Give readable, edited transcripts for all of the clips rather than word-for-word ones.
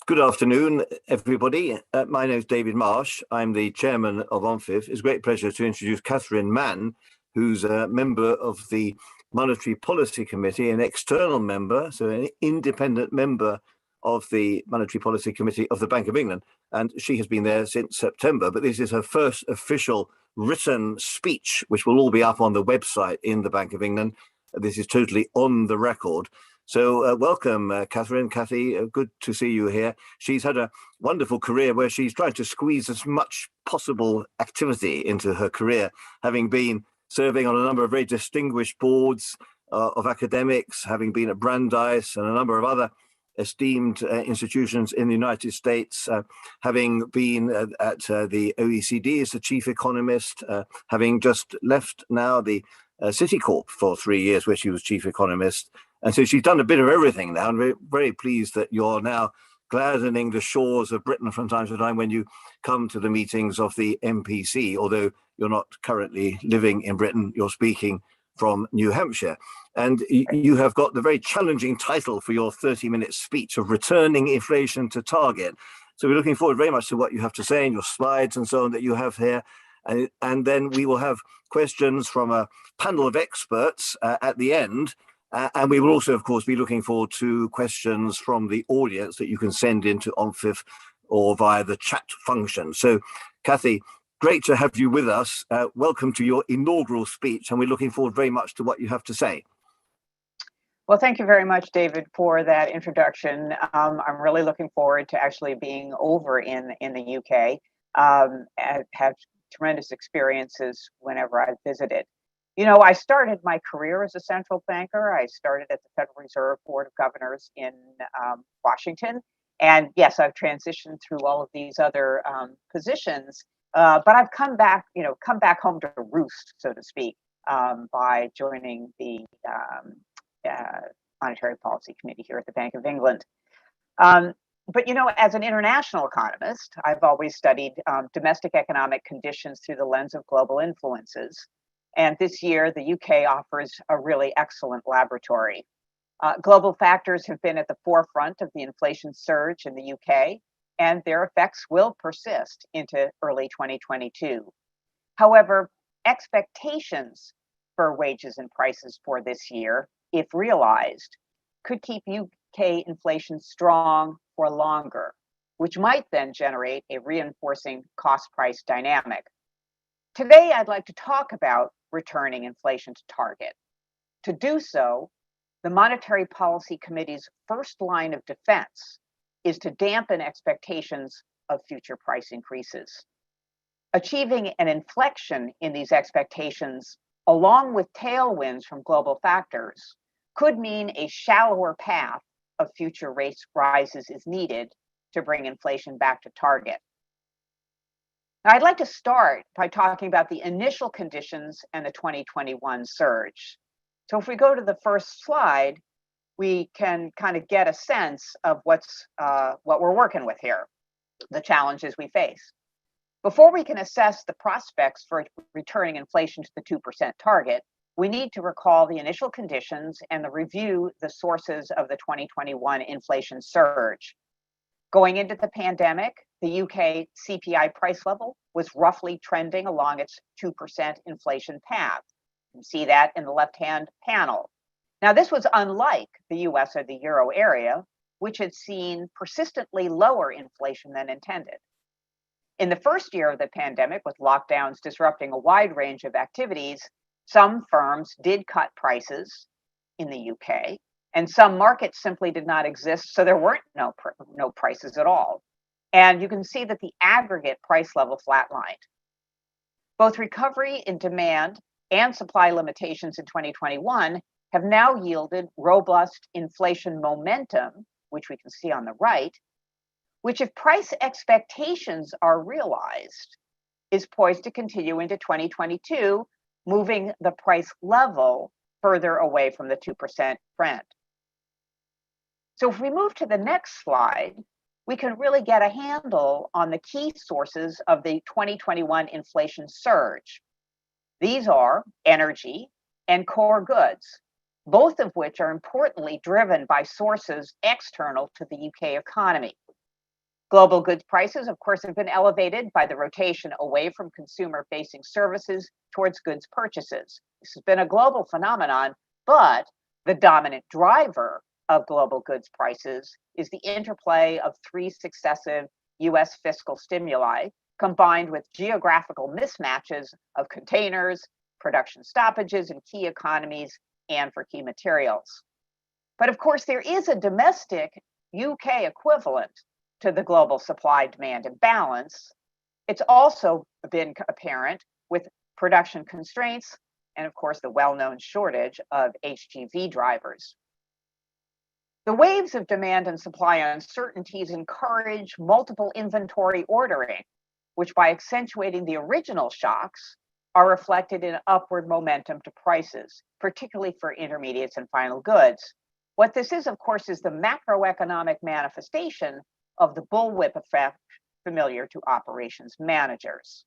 Good afternoon, everybody. My name is David Marsh. I'm the chairman of ONFIF. It's a great pleasure to introduce Catherine Mann, who's a member of the Monetary Policy Committee, an external member, so an independent member of the Monetary Policy Committee of the Bank of England. And she has been there since September, but this is her first official written speech, which will all be up on the website in the Bank of England. This is totally on the record. So welcome, Catherine. Cathy, good to see you here. She's had a wonderful career where she's tried to squeeze as much possible activity into her career, having been serving on a number of very distinguished boards of academics, having been at Brandeis and a number of other esteemed institutions in the United States, having been at the OECD as the chief economist, having just left now the Citicorp for 3 years, where she was chief economist. And so she's done a bit of everything now, and we're very pleased that you're now gladdening the shores of Britain from time to time when you come to the meetings of the MPC, although you're not currently living in Britain, you're speaking from New Hampshire. And you have got the very challenging title for your 30-minute speech of returning inflation to target. So we're looking forward very much to what you have to say in your slides and so on that you have here. And then we will have questions from a panel of experts at the end. And we will also, of course, be looking forward to questions from the audience that you can send into ONFIF or via the chat function. So, Cathy, great to have you with us. Welcome to your inaugural speech, and we're looking forward very much to what you have to say. Well, thank you very much, David, for that introduction. I'm really looking forward to actually being over in the UK. I've had tremendous experiences whenever I've visited. You know, I started my career as a central banker. I started at the Federal Reserve Board of Governors in Washington. And yes, I've transitioned through all of these other positions, but I've come back home to roost, so to speak, by joining the Monetary Policy Committee here at the Bank of England. But, you know, as an international economist, I've always studied domestic economic conditions through the lens of global influences. And this year, the UK offers a really excellent laboratory. Global factors have been at the forefront of the inflation surge in the UK, and their effects will persist into early 2022. However, expectations for wages and prices for this year, if realized, could keep UK inflation strong for longer, which might then generate a reinforcing cost-price dynamic. Today, I'd like to talk about returning inflation to target. To do so, the Monetary Policy Committee's first line of defense is to dampen expectations of future price increases. Achieving an inflection in these expectations, along with tailwinds from global factors, could mean a shallower path of future rate rises is needed to bring inflation back to target. Now, I'd like to start by talking about the initial conditions and the 2021 surge. So if we go to the first slide, we can kind of get a sense of what we're working with here, the challenges we face. Before we can assess the prospects for returning inflation to the 2% target, we need to recall the initial conditions and review the sources of the 2021 inflation surge. Going into the pandemic, the UK CPI price level was roughly trending along its 2% inflation path. You can see that in the left-hand panel. Now, this was unlike the US or the Euro area, which had seen persistently lower inflation than intended. In the first year of the pandemic, with lockdowns disrupting a wide range of activities, some firms did cut prices in the UK, and some markets simply did not exist, so there weren't no prices at all. And you can see that the aggregate price level flatlined. Both recovery in demand and supply limitations in 2021 have now yielded robust inflation momentum, which we can see on the right, which, if price expectations are realized, is poised to continue into 2022, moving the price level further away from the 2% trend. So if we move to the next slide, we can really get a handle on the key sources of the 2021 inflation surge. These are energy and core goods, both of which are importantly driven by sources external to the UK economy. Global goods prices, of course, have been elevated by the rotation away from consumer-facing services towards goods purchases. This has been a global phenomenon, but the dominant driver of global goods prices is the interplay of three successive US fiscal stimuli combined with geographical mismatches of containers, production stoppages in key economies, and for key materials. But of course, there is a domestic UK equivalent to the global supply-demand imbalance. It's also been apparent with production constraints and, of course, the well-known shortage of HGV drivers. The waves of demand and supply uncertainties encourage multiple inventory ordering, which by accentuating the original shocks are reflected in upward momentum to prices, particularly for intermediates and final goods. What this is, of course, is the macroeconomic manifestation of the bullwhip effect familiar to operations managers.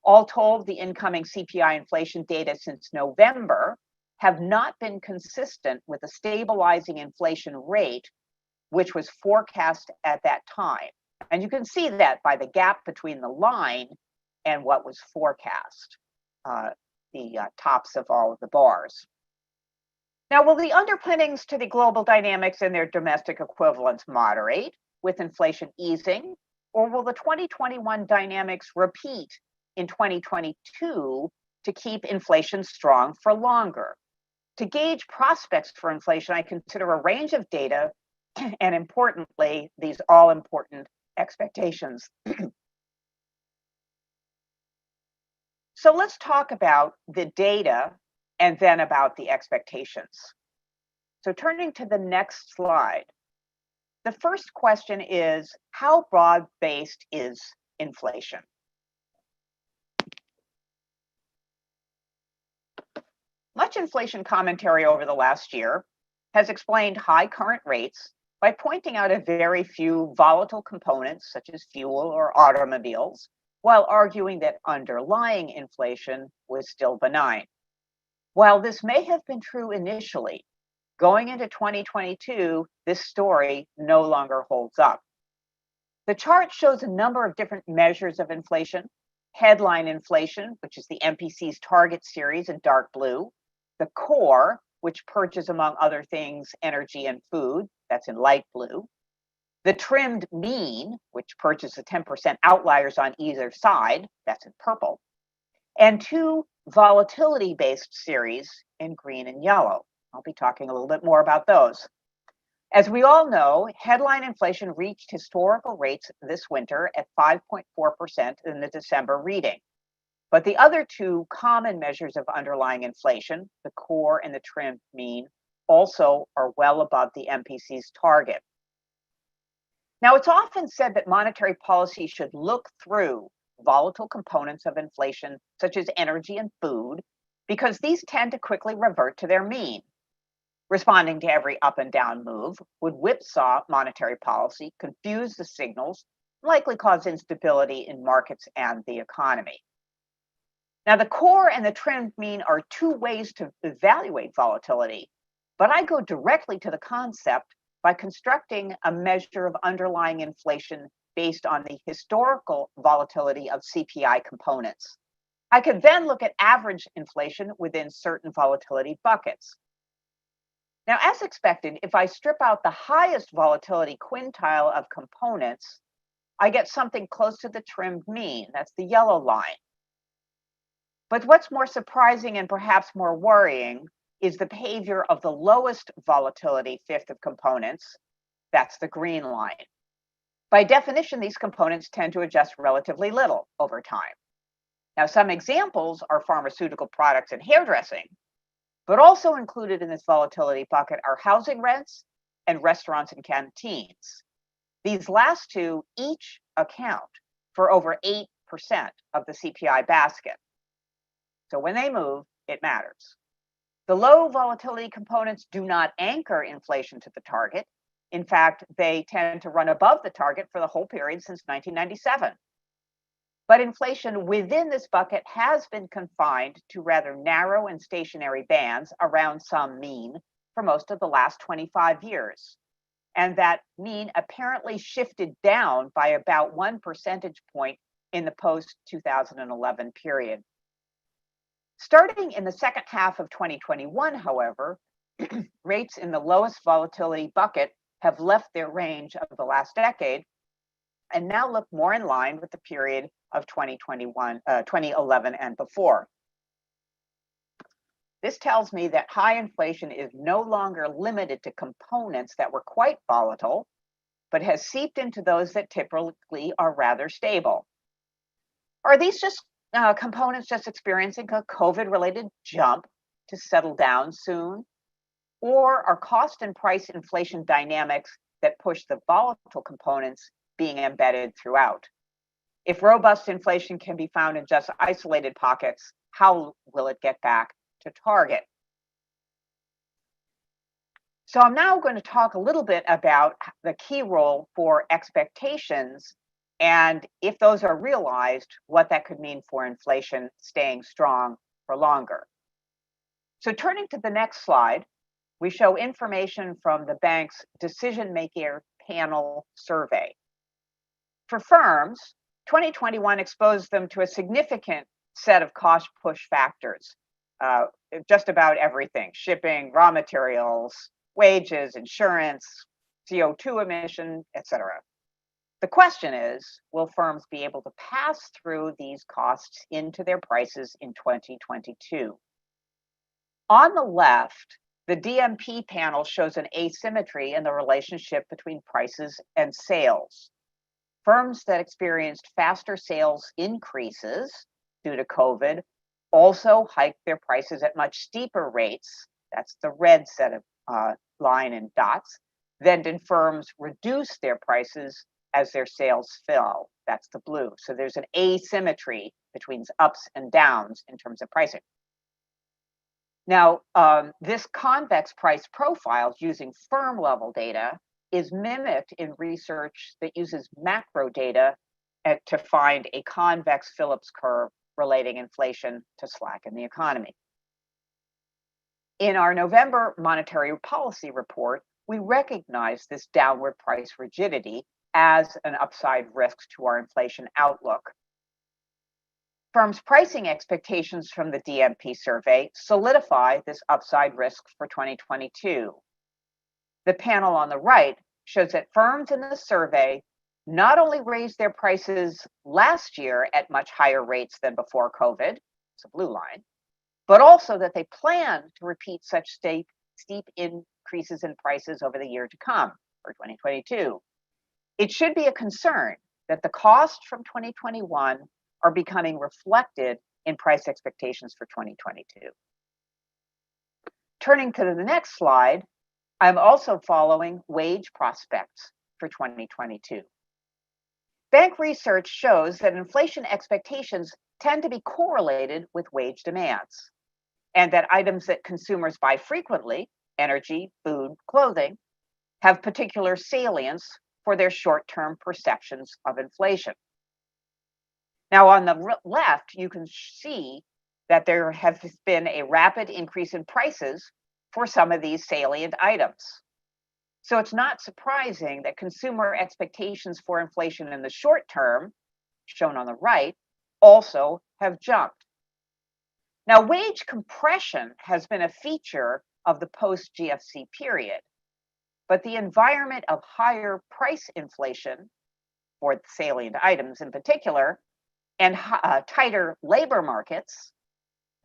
All told, the incoming CPI inflation data since November have not been consistent with a stabilizing inflation rate, which was forecast at that time. And you can see that by the gap between the line and what was forecast, the tops of all of the bars. Now, will the underpinnings to the global dynamics and their domestic equivalents moderate with inflation easing, or will the 2021 dynamics repeat in 2022 to keep inflation strong for longer? To gauge prospects for inflation, I consider a range of data and, importantly, these all-important expectations. So let's talk about the data and then about the expectations. So turning to the next slide, the first question is, how broad-based is inflation? Much inflation commentary over the last year has explained high current rates by pointing out a very few volatile components, such as fuel or automobiles, while arguing that underlying inflation was still benign. While this may have been true initially, going into 2022, this story no longer holds up. The chart shows a number of different measures of inflation: headline inflation, which is the MPC's target series in dark blue; the core, which purges, among other things, energy and food, that's in light blue; the trimmed mean, which purges the 10% outliers on either side, that's in purple; and two volatility-based series in green and yellow. I'll be talking a little bit more about those. As we all know, headline inflation reached historical rates this winter at 5.4% in the December reading. But the other two common measures of underlying inflation, the core and the trimmed mean, also are well above the MPC's target. Now, it's often said that monetary policy should look through volatile components of inflation, such as energy and food, because these tend to quickly revert to their mean. Responding to every up and down move would whipsaw monetary policy, confuse the signals, likely cause instability in markets and the economy. Now, the core and the trimmed mean are two ways to evaluate volatility, but I go directly to the concept by constructing a measure of underlying inflation based on the historical volatility of CPI components. I could then look at average inflation within certain volatility buckets. Now, as expected, if I strip out the highest volatility quintile of components, I get something close to the trimmed mean. That's the yellow line. But what's more surprising and perhaps more worrying is the behavior of the lowest volatility fifth of components. That's the green line. By definition, these components tend to adjust relatively little over time. Now, some examples are pharmaceutical products and hairdressing, but also included in this volatility bucket are housing rents and restaurants and canteens. These last two each account for over 8% of the CPI basket. So when they move, it matters. The low volatility components do not anchor inflation to the target. In fact, they tend to run above the target for the whole period since 1997. But inflation within this bucket has been confined to rather narrow and stationary bands around some mean for most of the last 25 years. and that mean apparently shifted down by about 1 percentage point in the post-2011 period. Starting in the second half of 2021, however, rates in the lowest volatility bucket have left their range of the last decade and now look more in line with the period of 2011 and before. This tells me that high inflation is no longer limited to components that were quite volatile, but has seeped into those that typically are rather stable. Are these just components just experiencing a COVID-related jump to settle down soon? Or are cost and price inflation dynamics that push the volatile components being embedded throughout? If robust inflation can be found in just isolated pockets, how will it get back to target? So I'm now going to talk a little bit about the key role for expectations, and if those are realized, what that could mean for inflation staying strong for longer. So turning to the next slide, we show information from the bank's decision maker panel survey. For firms, 2021 exposed them to a significant set of cost push factors, just about everything: shipping, raw materials, wages, insurance, CO2 emission, etc. The question is, will firms be able to pass through these costs into their prices in 2022? On the left, the DMP panel shows an asymmetry in the relationship between prices and sales. Firms that experienced faster sales increases due to COVID also hiked their prices at much steeper rates. That's the red set of line and dots. Then did firms reduce their prices as their sales fell. That's the blue. So there's an asymmetry between ups and downs in terms of pricing. Now, this convex price profile using firm level data is mimicked in research that uses macro data to find a convex Phillips curve relating inflation to slack in the economy. In our November monetary policy report, we recognize this downward price rigidity as an upside risk to our inflation outlook. Firms' pricing expectations from the DMP survey solidify this upside risk for 2022. The panel on the right shows that firms in the survey not only raised their prices last year at much higher rates than before COVID, it's a blue line, but also that they plan to repeat such steep increases in prices over the year to come for 2022. It should be a concern that the cost from 2021 are becoming reflected in price expectations for 2022. Turning to the next slide, I'm also following wage prospects for 2022. Bank research shows that inflation expectations tend to be correlated with wage demands, and that items that consumers buy frequently, energy, food, clothing, have particular salience for their short-term perceptions of inflation. Now, on the left, you can see that there has been a rapid increase in prices for some of these salient items. So it's not surprising that consumer expectations for inflation in the short term, shown on the right, also have jumped. Now, wage compression has been a feature of the post-GFC period, but the environment of higher price inflation for salient items in particular, and tighter labor markets,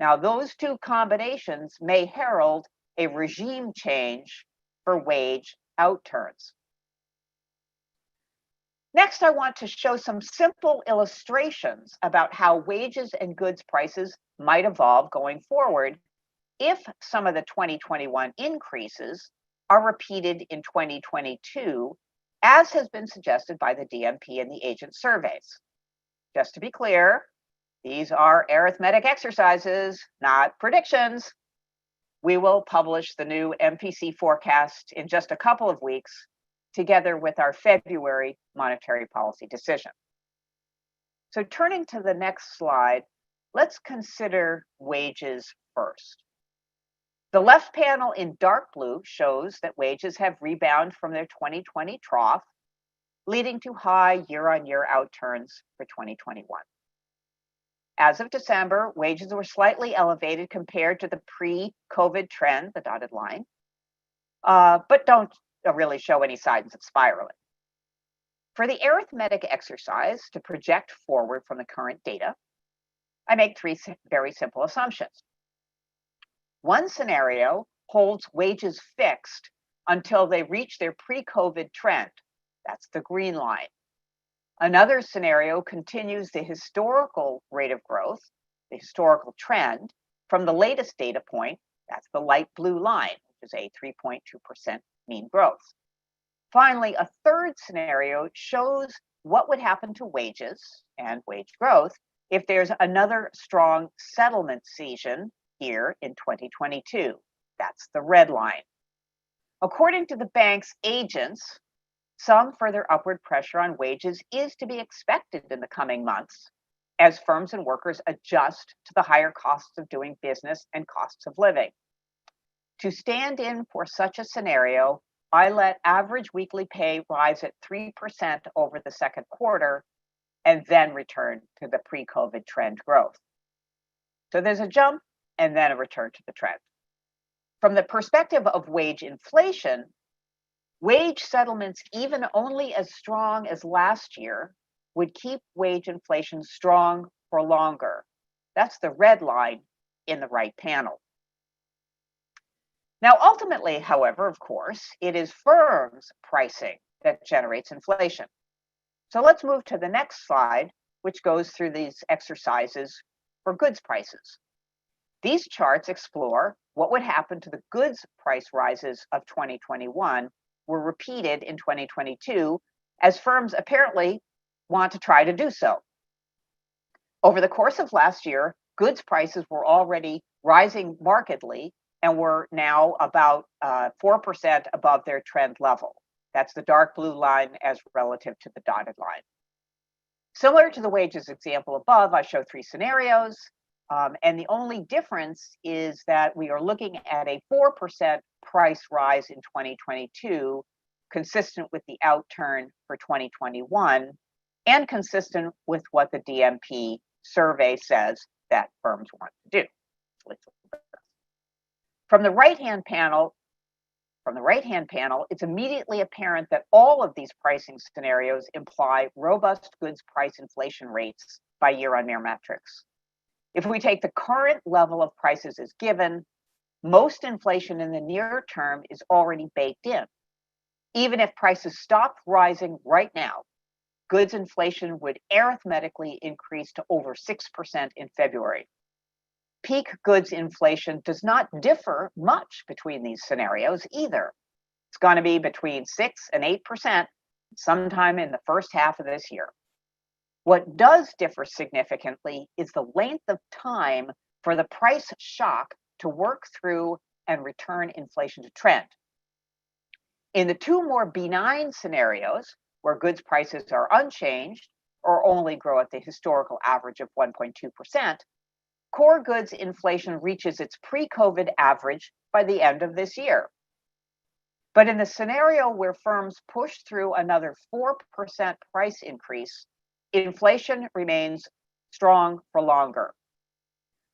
now those two combinations may herald a regime change for wage outturns. Next, I want to show some simple illustrations about how wages and goods prices might evolve going forward if some of the 2021 increases are repeated in 2022, as has been suggested by the DMP and the agent surveys. Just to be clear, these are arithmetic exercises, not predictions. We will publish the new MPC forecast in just a couple of weeks, together with our February monetary policy decision. So turning to the next slide, let's consider wages first. The left panel in dark blue shows that wages have rebounded from their 2020 trough, leading to high year-on-year outturns for 2021. As of December, wages were slightly elevated compared to the pre-COVID trend, the dotted line, but don't really show any signs of spiraling. For the arithmetic exercise to project forward from the current data, I make three very simple assumptions. One scenario holds wages fixed until they reach their pre-COVID trend. That's the green line. Another scenario continues the historical rate of growth, the historical trend, from the latest data point. That's the light blue line, which is a 3.2% mean growth. Finally, a third scenario shows what would happen to wages and wage growth if there's another strong settlement season here in 2022. That's the red line. According to the bank's agents, some further upward pressure on wages is to be expected in the coming months as firms and workers adjust to the higher costs of doing business and costs of living. To stand in for such a scenario, I let average weekly pay rise at 3% over the second quarter and then return to the pre-COVID trend growth. So there's a jump and then a return to the trend. From the perspective of wage inflation, wage settlements, even only as strong as last year, would keep wage inflation strong for longer. That's the red line in the right panel. Now, ultimately, however, of course, it is firms' pricing that generates inflation. So let's move to the next slide, which goes through these exercises for goods prices. These charts explore what would happen to the goods price rises of 2021 were repeated in 2022, as firms apparently want to try to do so. Over the course of last year, goods prices were already rising markedly and were now about 4% above their trend level. That's the dark blue line as relative to the dotted line. Similar to the wages example above, I show three scenarios. And the only difference is that we are looking at a 4% price rise in 2022, consistent with the outturn for 2021, and consistent with what the DMP survey says that firms want to do. From the right-hand panel, it's immediately apparent that all of these pricing scenarios imply robust goods price inflation rates by year-on-year metrics. If we take the current level of prices as given, most inflation in the near term is already baked in. Even if prices stopped rising right now, goods inflation would arithmetically increase to over 6% in February. Peak goods inflation does not differ much between these scenarios either. It's going to be between 6 and 8% sometime in the first half of this year. What does differ significantly is the length of time for the price shock to work through and return inflation to trend. In the two more benign scenarios, where goods prices are unchanged or only grow at the historical average of 1.2%, core goods inflation reaches its pre-COVID average by the end of this year. But in the scenario where firms push through another 4% price increase, inflation remains strong for longer.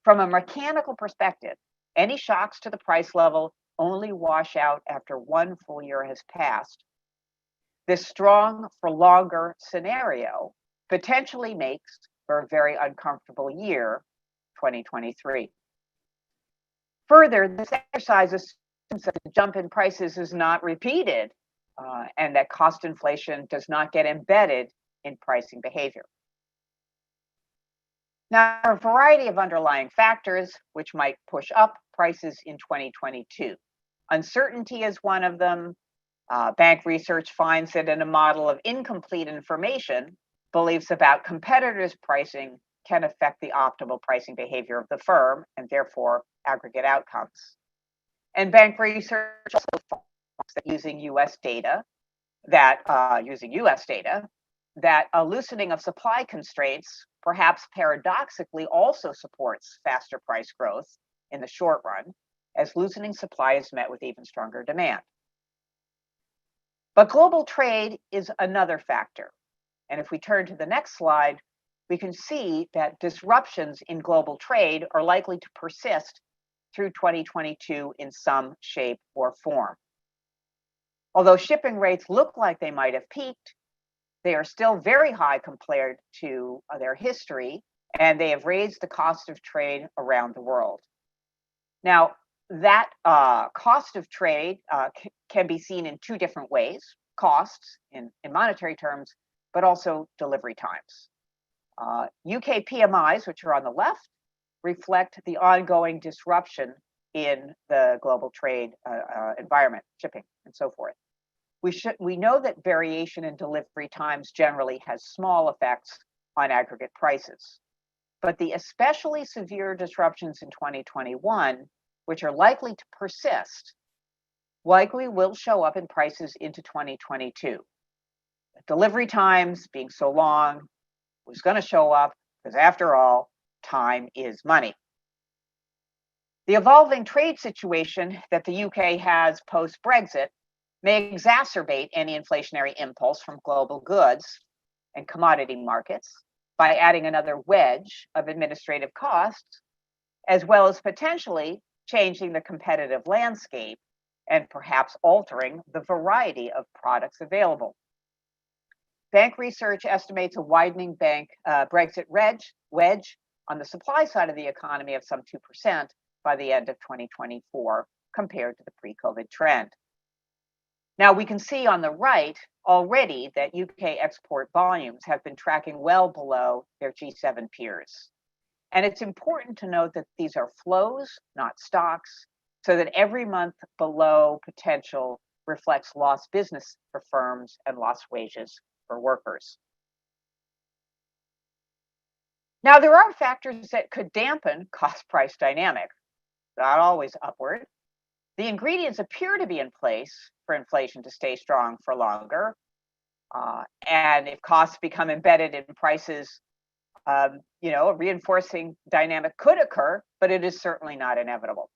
From a mechanical perspective, any shocks to the price level only wash out after one full year has passed. This strong for longer scenario potentially makes for a very uncomfortable year, 2023. Further, this exercise assumes that the jump in prices is not repeated and that cost inflation does not get embedded in pricing behavior. Now, there are a variety of underlying factors which might push up prices in 2022. Uncertainty is one of them. Bank research finds that in a model of incomplete information, beliefs about competitors' pricing can affect the optimal pricing behavior of the firm and therefore aggregate outcomes. And bank research also finds that using US data, that a loosening of supply constraints perhaps paradoxically also supports faster price growth in the short run, as loosening supply is met with even stronger demand. But global trade is another factor. And if we turn to the next slide, we can see that disruptions in global trade are likely to persist through 2022 in some shape or form. Although shipping rates look like they might have peaked, they are still very high compared to their history, and they have raised the cost of trade around the world. Now, that cost of trade can be seen in two different ways: costs in monetary terms, but also delivery times. UK PMIs, which are on the left, reflect the ongoing disruption in the global trade environment, shipping, and so forth. We know that variation in delivery times generally has small effects on aggregate prices, but the especially severe disruptions in 2021, which are likely to persist, likely will show up in prices into 2022. Delivery times being so long was going to show up because, after all, time is money. The evolving trade situation that the UK has post-Brexit may exacerbate any inflationary impulse from global goods and commodity markets by adding another wedge of administrative costs, as well as potentially changing the competitive landscape and perhaps altering the variety of products available. Bank research estimates a widening Brexit wedge on the supply side of the economy of some 2% by the end of 2024 compared to the pre-COVID trend. Now, we can see on the right already that UK export volumes have been tracking well below their G7 peers. And it's important to note that these are flows, not stocks, so that every month below potential reflects lost business for firms and lost wages for workers. Now, there are factors that could dampen cost-price dynamic, not always upward. The ingredients appear to be in place for inflation to stay strong for longer. And if costs become embedded in prices, a reinforcing dynamic could occur, but it is certainly not inevitable.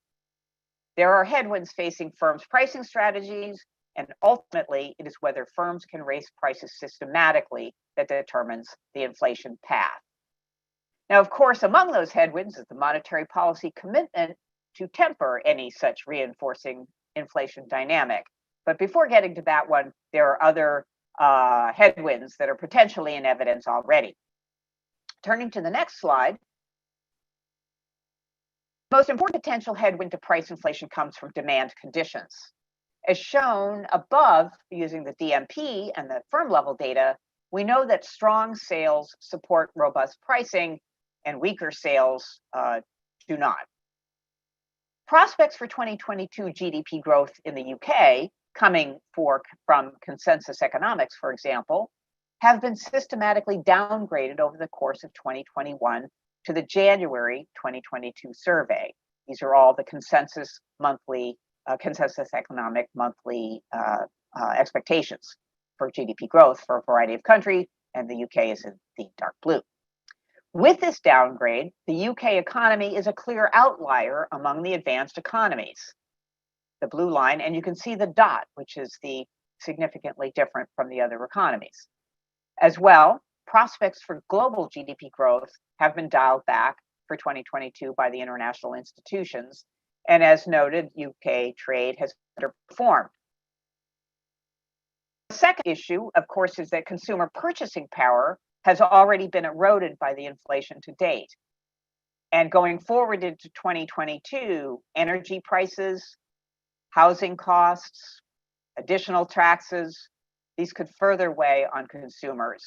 There are headwinds facing firms' pricing strategies, and ultimately, it is whether firms can raise prices systematically that determines the inflation path. Now, of course, among those headwinds is the monetary policy commitment to temper any such reinforcing inflation dynamic. But before getting to that one, there are other headwinds that are potentially in evidence already. Turning to the next slide, the most important potential headwind to price inflation comes from demand conditions. As shown above using the DMP and the firm level data, we know that strong sales support robust pricing and weaker sales do not. Prospects for 2022 GDP growth in the UK, coming from consensus economics, for example, have been systematically downgraded over the course of 2021 to the January 2022 survey. These are all the consensus economic monthly expectations for GDP growth for a variety of countries, and the UK is in the dark blue. With this downgrade, the UK economy is a clear outlier among the advanced economies, the blue line, and you can see the dot, which is the significantly different from the other economies. As well, prospects for global GDP growth have been dialed back for 2022 by the international institutions, and as noted, UK trade has underperformed. The second issue, of course, is that consumer purchasing power has already been eroded by the inflation to date. And going forward into 2022, energy prices, housing costs, additional taxes, these could further weigh on consumers.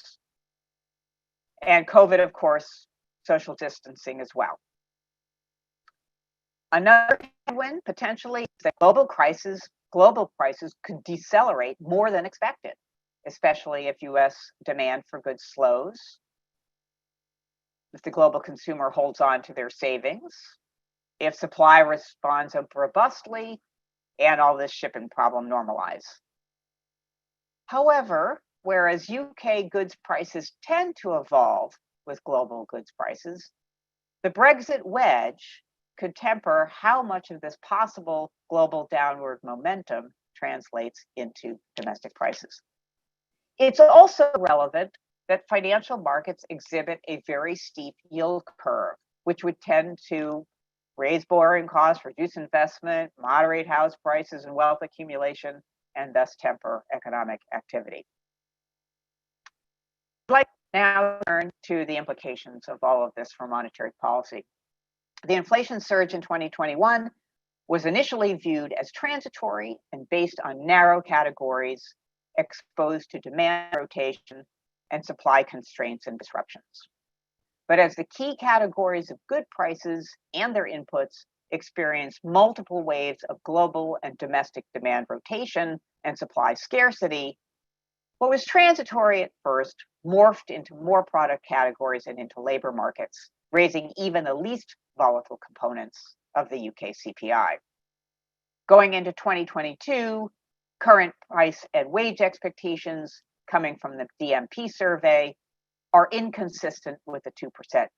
And COVID, of course, social distancing as well. Another headwind potentially is that global prices could decelerate more than expected, especially if US demand for goods slows, if the global consumer holds on to their savings, if supply responds robustly, and all this shipping problem normalize. However, whereas UK goods prices tend to evolve with global goods prices, the Brexit wedge could temper how much of this possible global downward momentum translates into domestic prices. It's also relevant that financial markets exhibit a very steep yield curve, which would tend to raise borrowing costs, reduce investment, moderate house prices and wealth accumulation, and thus temper economic activity. I'd like now to turn to the implications of all of this for monetary policy. The inflation surge in 2021 was initially viewed as transitory and based on narrow categories exposed to demand rotation and supply constraints and disruptions. But as the key categories of good prices and their inputs experienced multiple waves of global and domestic demand rotation and supply scarcity, what was transitory at first morphed into more product categories and into labor markets, raising even the least volatile components of the UK CPI. Going into 2022, current price and wage expectations coming from the DMP survey are inconsistent with the 2%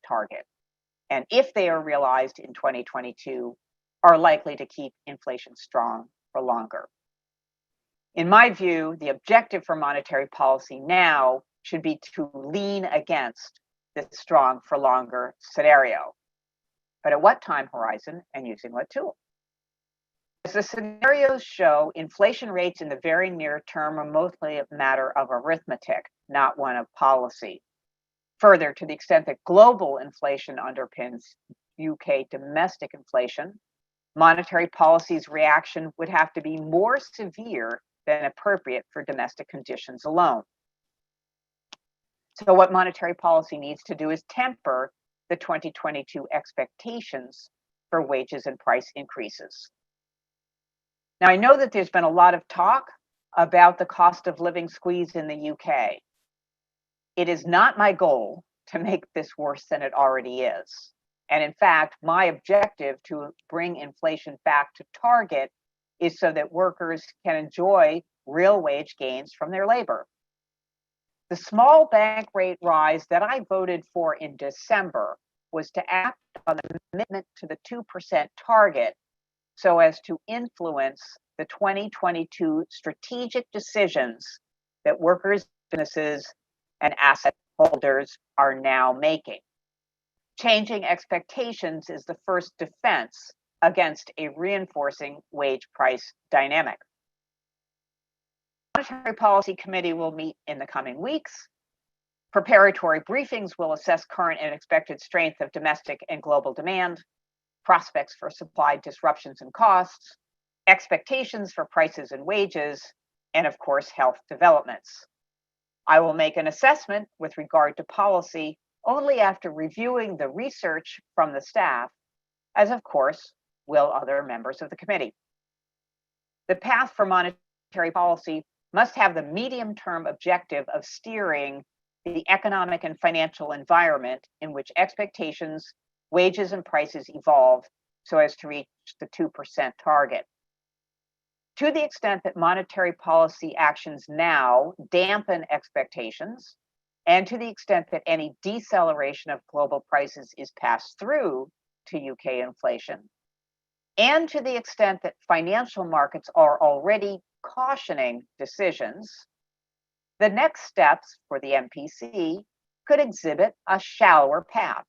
target. And if they are realized in 2022, are likely to keep inflation strong for longer. In my view, the objective for monetary policy now should be to lean against this strong for longer scenario. But at what time horizon and using what tool? As the scenarios show, inflation rates in the very near term are mostly a matter of arithmetic, not one of policy. Further, to the extent that global inflation underpins UK domestic inflation, monetary policy's reaction would have to be more severe than appropriate for domestic conditions alone. So what monetary policy needs to do is temper the 2022 expectations for wages and price increases. Now, I know that there's been a lot of talk about the cost of living squeeze in the UK. It is not my goal to make this worse than it already is. And in fact, my objective to bring inflation back to target is so that workers can enjoy real wage gains from their labor. The small bank rate rise that I voted for in December was to act on the commitment to the 2% target so as to influence the 2022 strategic decisions that workers, businesses, and asset holders are now making. Changing expectations is the first defense against a reinforcing wage price dynamic. The Monetary Policy Committee will meet in the coming weeks. Preparatory briefings will assess current and expected strength of domestic and global demand, prospects for supply disruptions and costs, expectations for prices and wages, and of course, health developments. I will make an assessment with regard to policy only after reviewing the research from the staff, as of course will other members of the committee. The path for monetary policy must have the medium-term objective of steering the economic and financial environment in which expectations, wages, and prices evolve so as to reach the 2% target. To the extent that monetary policy actions now dampen expectations, and to the extent that any deceleration of global prices is passed through to UK inflation, and to the extent that financial markets are already cautioning decisions, the next steps for the MPC could exhibit a shallower path.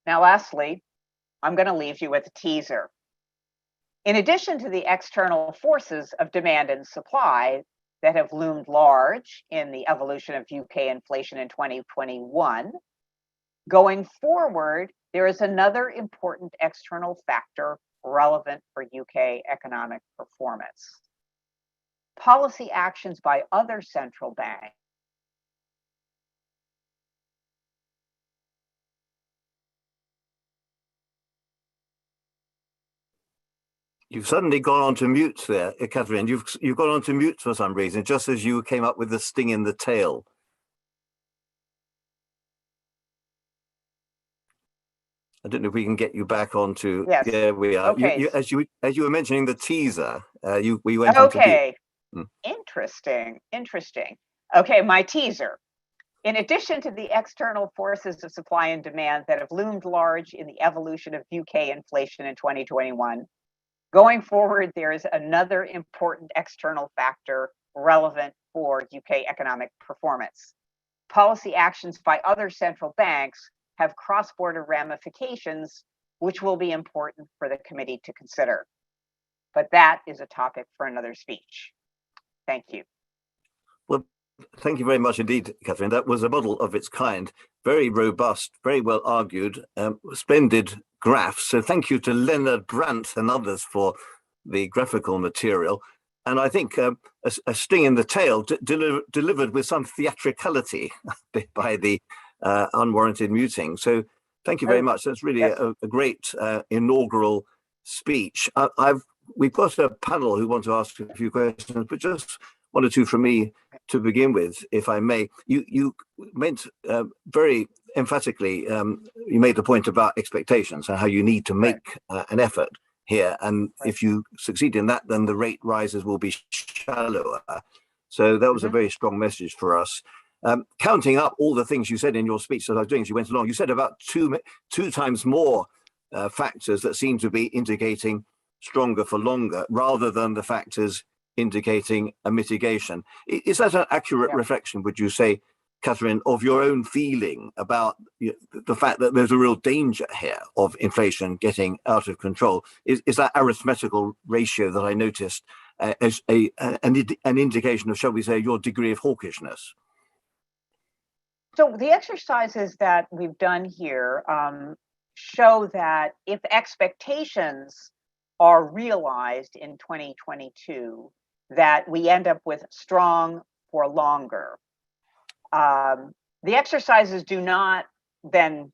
Now, lastly, I'm going to leave you with a teaser. In addition to the external forces of demand and supply that have loomed large in the evolution of UK inflation in 2021, going forward, there is another important external factor relevant for UK economic performance. Policy actions by other central banks You've suddenly gone on to mute there, Catherine. You've gone on to mute for some reason, just as you came up with the sting in the tail. I don't know if we can get you back onto. Yes. There we are. Okay. As you were mentioning the teaser, we went okay. on to. Interesting. Okay, my teaser. In addition to the external forces of supply and demand that have loomed large in the evolution of UK inflation in 2021, going forward, there is another important external factor relevant for UK economic performance. Policy actions by other central banks have cross-border ramifications, which will be important for the committee to consider. But that is a topic for another speech. Thank you. Well, thank you very much indeed, Catherine. That was a model of its kind, very robust, very well argued, splendid graphs. So thank you to Leonard Brandt and others for the graphical material. And I think a sting in the tail delivered with some theatricality by the unwarranted muting. So thank you very much. That's really a great inaugural speech. We've got a panel who want to ask a few questions, but just one or two from me to begin with, if I may. You meant very emphatically, you made the point about expectations and how you need to make an effort here. And if you succeed in that, then the rate rises will be shallower. So that was a very strong message for us. Counting up all the things you said in your speech that I was doing as you went along, you said about two times more factors that seem to be indicating stronger for longer rather than the factors indicating a mitigation. Is that an accurate reflection, would you say, Catherine, of your own feeling about the fact that there's a real danger here of inflation getting out of control? Is that arithmetical ratio that I noticed as an indication of, shall we say, your degree of hawkishness? So the exercises that we've done here show that if expectations are realized in 2022, that we end up with strong for longer. The exercises do not then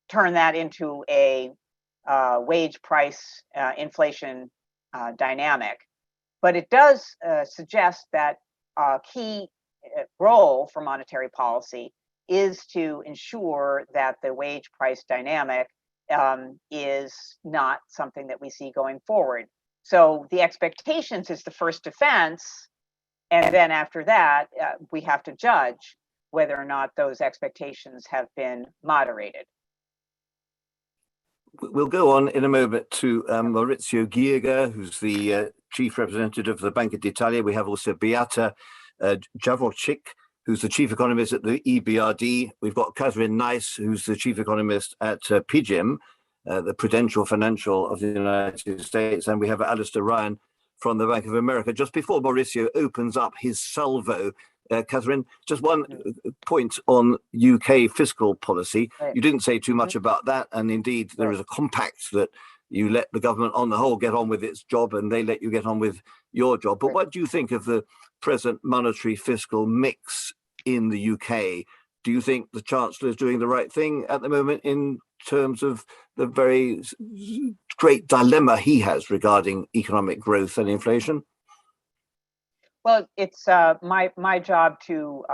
turn that into a wage price inflation dynamic, but it does suggest that a key role for monetary policy is to ensure that the wage price dynamic is not something that we see going forward. So the expectations is the first defense, and then after that, we have to judge whether or not those expectations have been moderated. We'll go on in a moment to Maurizio Ghiega, who's the chief representative of the Banca d'Italia. We have also Beata Javorcik, who's the chief economist at the EBRD. We've got Catherine Nice, who's the chief economist at PGIM, the Prudential Financial of the United States. And we have Alistair Ryan from the Bank of America. Just before Maurizio opens up his salvo, Catherine, just one point on UK fiscal policy. You didn't say too much about that. And indeed, there is a compact that you let the government on the whole get on with its job and they let you get on with your job. But what do you think of the present monetary fiscal mix in the UK? Do you think the Chancellor is doing the right thing at the moment in terms of the very great dilemma he has regarding economic growth and inflation? Well, it's my job to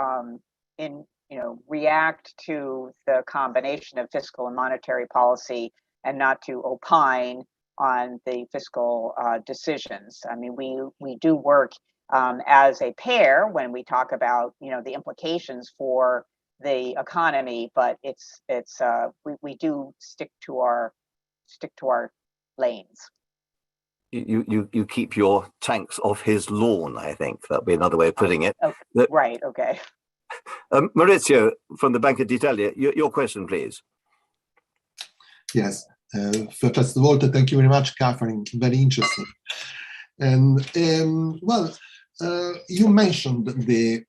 react to the combination of fiscal and monetary policy, and not to opine on the fiscal decisions. I mean, we do work as a pair when we talk about the implications for the economy, but we do stick to our lanes. You keep your tanks off his lawn, I think that'd be another way of putting it. Okay. Right, okay. Maurizio from the Banca d'Italia, your question, please. Yes, first of all, thank you very much, Catherine, very interesting. And you mentioned the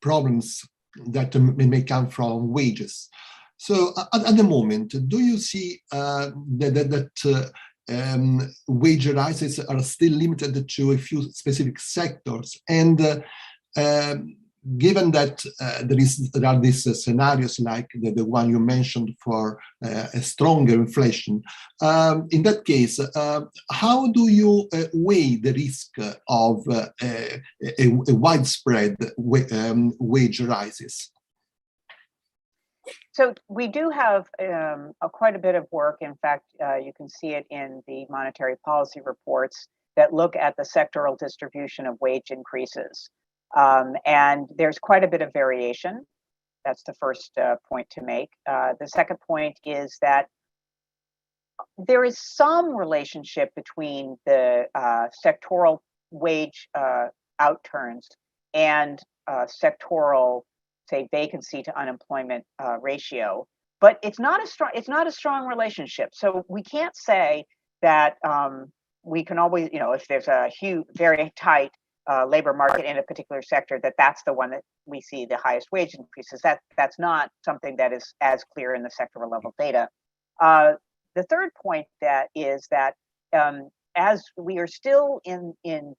problems that may come from wages. So at the moment, do you see that wage rises are still limited to a few specific sectors? And given that there are these scenarios like the one you mentioned for a stronger inflation, in that case, how do you weigh the risk of a widespread wage rises? So we do have quite a bit of work. In fact, you can see it in the monetary policy reports that look at the sectoral distribution of wage increases. And there's quite a bit of variation. That's the first point to make. The second point is that there is some relationship between the sectoral wage outturns and sectoral, say, vacancy to unemployment ratio, but it's not a strong relationship. So we can't say that we can always, if there's a huge, very tight labor market in a particular sector, that's the one that we see the highest wage increases. That's not something that is as clear in the sectoral level data. The third point that is that as we are still in an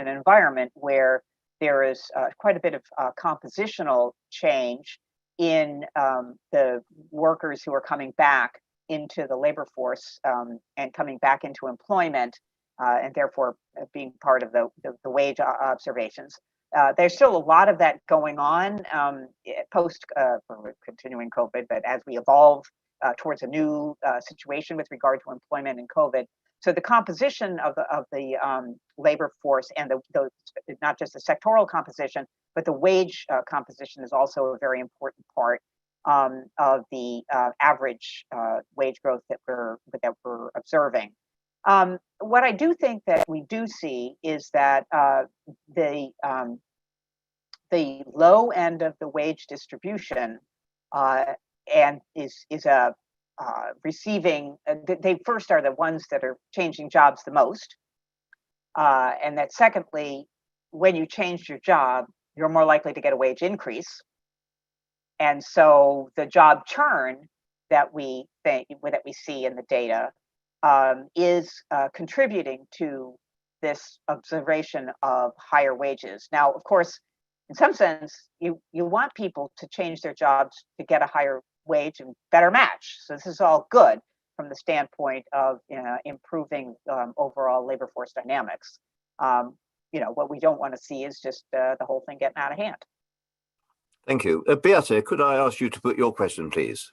environment where there is quite a bit of compositional change in the workers who are coming back into the labor force and coming back into employment, and therefore being part of the wage observations. There's still a lot of that going on post continuing COVID, but as we evolve towards a new situation with regard to employment and COVID. So the composition of the labor force and the not just the sectoral composition, but the wage composition is also a very important part of the average wage growth that we're observing. What I do think that we do see is that the low end of the wage distribution and is receiving. They first are the ones that are changing jobs the most, and that secondly, when you change your job, you're more likely to get a wage increase, and so the job churn that we see in the data is contributing to this observation of higher wages. Now, of course, in some sense, you want people to change their jobs to get a higher wage and better match. So this is all good from the standpoint of improving overall labor force dynamics. What we don't want to see is just the whole thing getting out of hand. Thank you. Beate, could I ask you to put your question, please?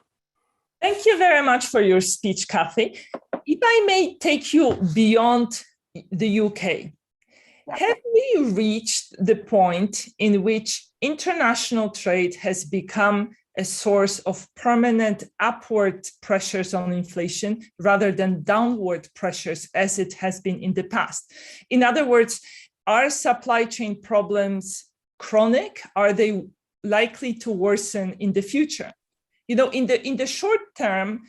Thank you very much for your speech, Kathy. If I may take you beyond the UK, have we reached the point in which international trade has become a source of permanent upward pressures on inflation rather than downward pressures as it has been in the past? In other words, are supply chain problems chronic? Are they likely to worsen in the future? In the short term,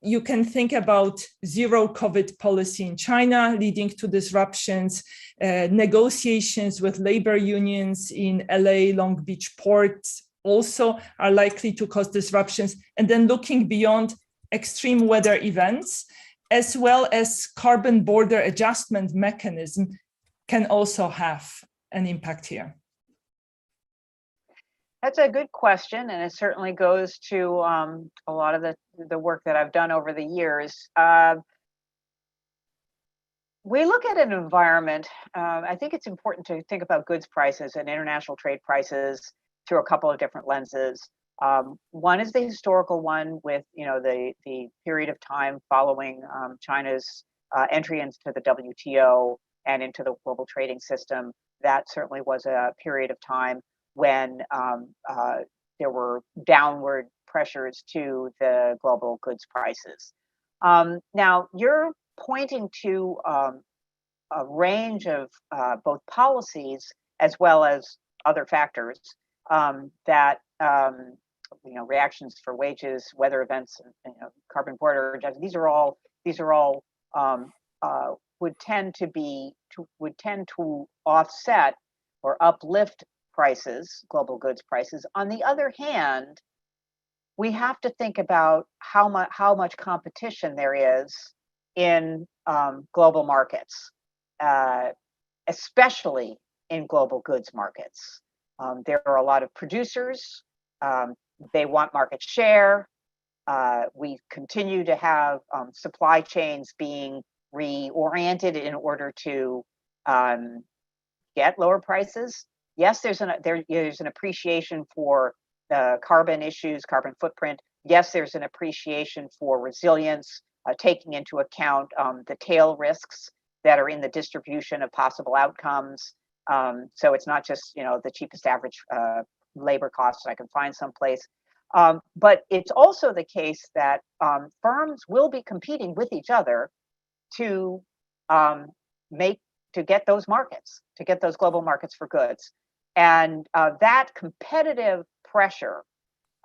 you can think about zero COVID policy in China leading to disruptions, negotiations with labor unions in LA, Long Beach ports also are likely to cause disruptions. And then looking beyond extreme weather events, as well as carbon border adjustment mechanism can also have an impact here. That's a good question, and it certainly goes to a lot of the work that I've done over the years. We look at an environment, I think it's important to think about goods prices and international trade prices through a couple of different lenses. One is the historical one with the period of time following China's entry into the WTO and into the global trading system. That certainly was a period of time when there were downward pressures to the global goods prices. Now, you're pointing to a range of both policies as well as other factors that reactions for wages, weather events, and carbon border adjustment. These are all would tend to offset or uplift prices, global goods prices. On the other hand, we have to think about how much competition there is in global markets, especially in global goods markets. There are a lot of producers. They want market share. We continue to have supply chains being reoriented in order to get lower prices. Yes, there's an appreciation for the carbon issues, carbon footprint. Yes, there's an appreciation for resilience, taking into account the tail risks that are in the distribution of possible outcomes. So it's not just the cheapest average labor costs, I can find someplace. But it's also the case that firms will be competing with each other to get those markets, to get those global markets for goods. And that competitive pressure,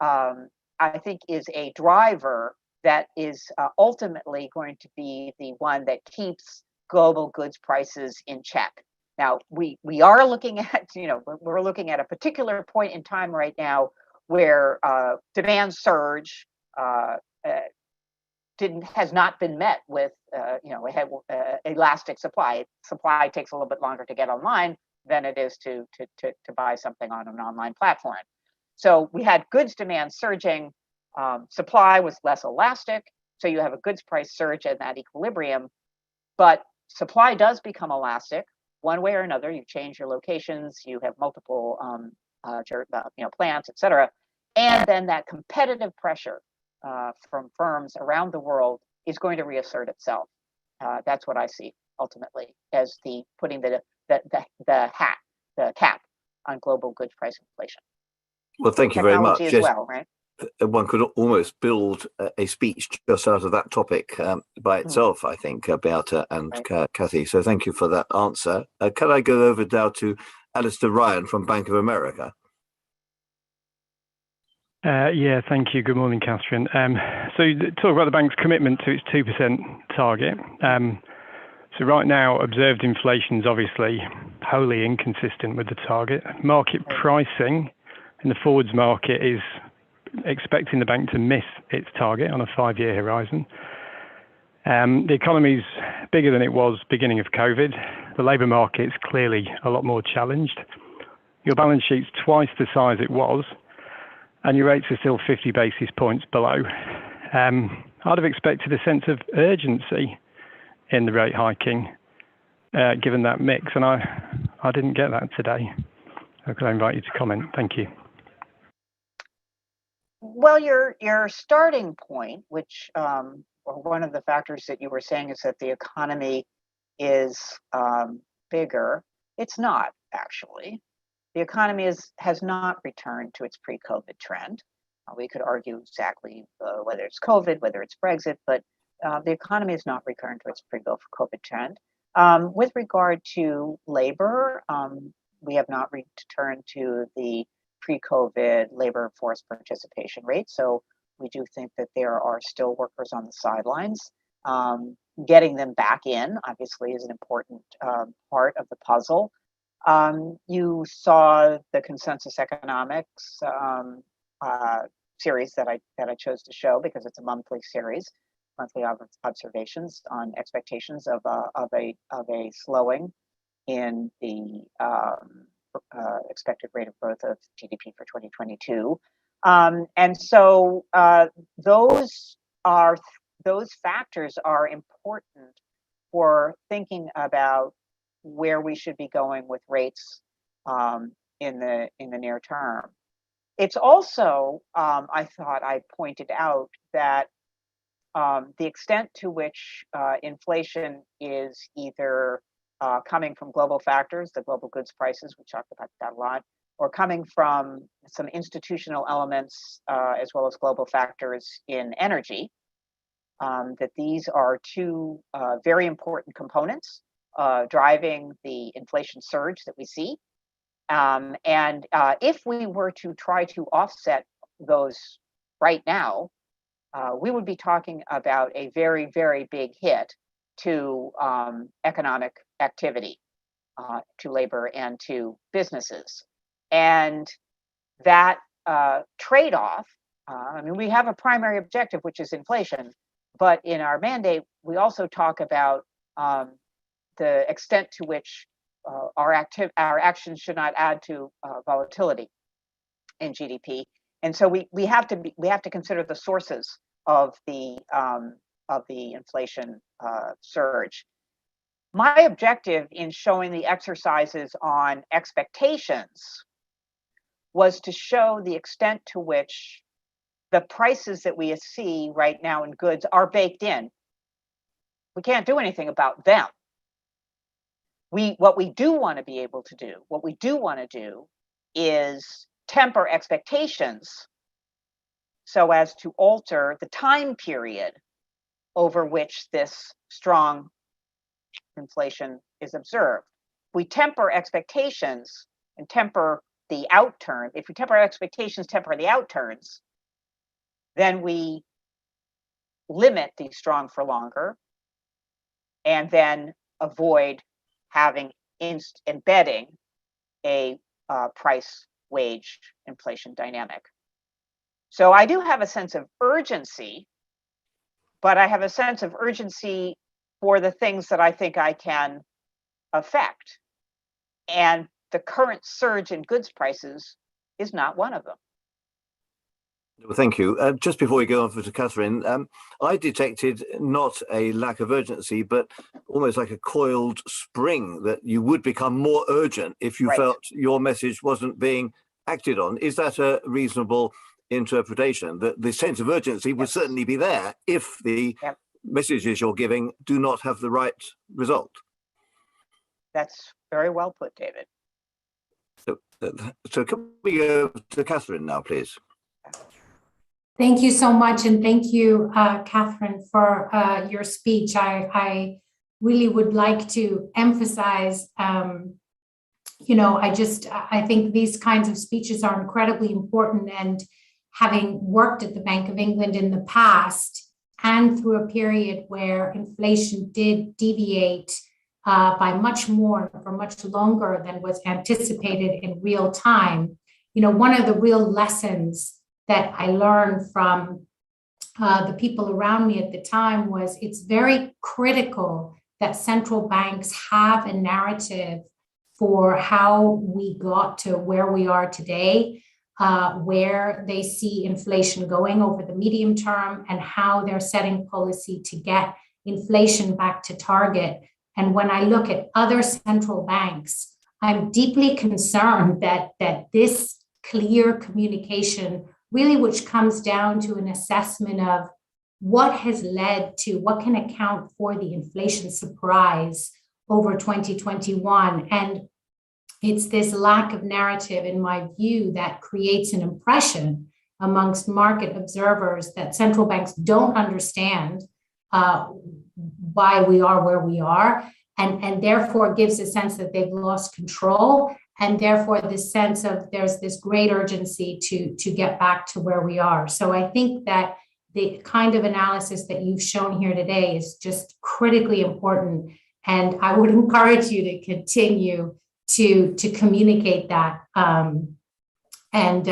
I think, is a driver that is ultimately going to be the one that keeps global goods prices in check. Now, we are looking at, we're looking at a particular point in time right now where demand surge has not been met with, elastic supply. Supply takes a little bit longer to get online than it is to buy something on an online platform. So we had goods demand surging, supply was less elastic, so you have a goods price surge and that equilibrium, but supply does become elastic one way or another. You change your locations, you have multiple plants, et cetera, and then that competitive pressure from firms around the world is going to reassert itself. That's what I see ultimately as putting the cap on global goods price inflation. Well, thank you very much. As well, right? One could almost build a speech just out of that topic by itself, I think, about and right. Kathy. So thank you for that answer. Can I go over now to Alistair Ryan from Bank of America? Yeah, thank you. Good morning, Catherine. So you talk about the bank's commitment to its 2% target. So right now, observed inflation is obviously wholly inconsistent with the target. Market pricing in the forwards market is expecting the bank to miss its target on a 5-year horizon. The economy's bigger than it was beginning of COVID. The labour market's clearly a lot more challenged. Your balance sheet's twice the size it was, and your rates are still 50 basis points below. I'd have expected a sense of urgency in the rate hiking, given that mix, and I didn't get that today. Could I invite you to comment? Thank you. Well, your starting point, which one of the factors that you were saying is that the economy is bigger. It's not, actually. The economy has not returned to its pre-COVID trend. We could argue exactly whether it's COVID, whether it's Brexit, but the economy has not returned to its pre-COVID trend. With regard to labor, we have not returned to the pre-COVID labor force participation rate. So we do think that there are still workers on the sidelines. Getting them back in, obviously, is an important part of the puzzle. You saw the Consensus Economics series that I chose to show because it's a monthly series, monthly observations on expectations of a slowing in the expected rate of growth of GDP for 2022, and so those factors are important for thinking about where we should be going with rates in the near term. It's also, I thought I pointed out that the extent to which inflation is either coming from global factors, the global goods prices, we talked about that a lot, or coming from some institutional elements as well as global factors in energy, that these are two very important components driving the inflation surge that we see. And if we were to try to offset those right now, we would be talking about a very, very big hit to economic activity, to labor and to businesses. And that trade-off, I mean, we have a primary objective, which is inflation, but in our mandate, we also talk about the extent to which our actions should not add to volatility in GDP. And so we have to consider the sources of the inflation surge. My objective in showing the exercises on expectations was to show the extent to which the prices that we see right now in goods are baked in. We can't do anything about them. What we do want to be able to do, what we do want to do is temper expectations so as to alter the time period over which this strong inflation is observed. If we temper expectations and temper the outturn, if we temper expectations, temper the outturns, then we limit the strong for longer and then avoid having embedding a price wage inflation dynamic. So I do have a sense of urgency, but I have a sense of urgency for the things that I think I can affect. And the current surge in goods prices is not one of them. Well, thank you. Just before we go on to Catherine, I detected not a lack of urgency, but almost like a coiled spring that you would become more urgent if you felt your message wasn't being acted on. Is that a reasonable interpretation? That the sense of urgency would certainly be there if the messages you're giving do not have the right result. That's very well put, David. So can we go to Catherine now, please? Thank you so much. And thank you, Catherine, for your speech. I really would like to emphasize, I think these kinds of speeches are incredibly important. And having worked at the Bank of England in the past and through a period where inflation did deviate by much more for much longer than was anticipated in real time, one of the real lessons that I learned from the people around me at the time was it's very critical that central banks have a narrative for how we got to where we are today, where they see inflation going over the medium term, and how they're setting policy to get inflation back to target. And when I look at other central banks, I'm deeply concerned that this clear communication really, which comes down to an assessment of what has led to, what can account for the inflation surprise over 2021. And it's this lack of narrative, in my view, that creates an impression amongst market observers that central banks don't understand why we are where we are, and therefore gives a sense that they've lost control. And therefore, this sense of there's this great urgency to get back to where we are. So I think that the kind of analysis that you've shown here today is just critically important. And I would encourage you to continue to communicate that and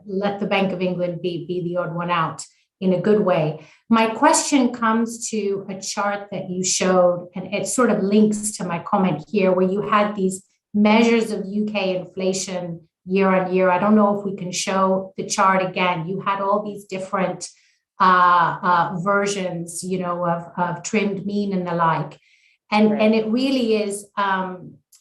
let the Bank of England be the odd one out in a good way. My question comes to a chart that you showed, and it sort of links to my comment here, where you had these measures of UK inflation year on year. I don't know if we can show the chart again. You had all these different versions, of trimmed mean and the like. And it really is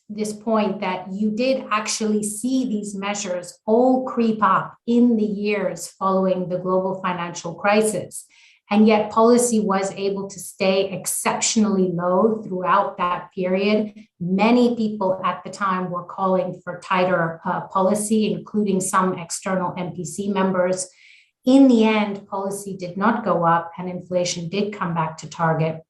this point that you did actually see these measures all creep up in the years following the global financial crisis. And yet policy was able to stay exceptionally low throughout that period. Many people at the time were calling for tighter policy, including some external MPC members. In the end, policy did not go up and inflation did come back to target.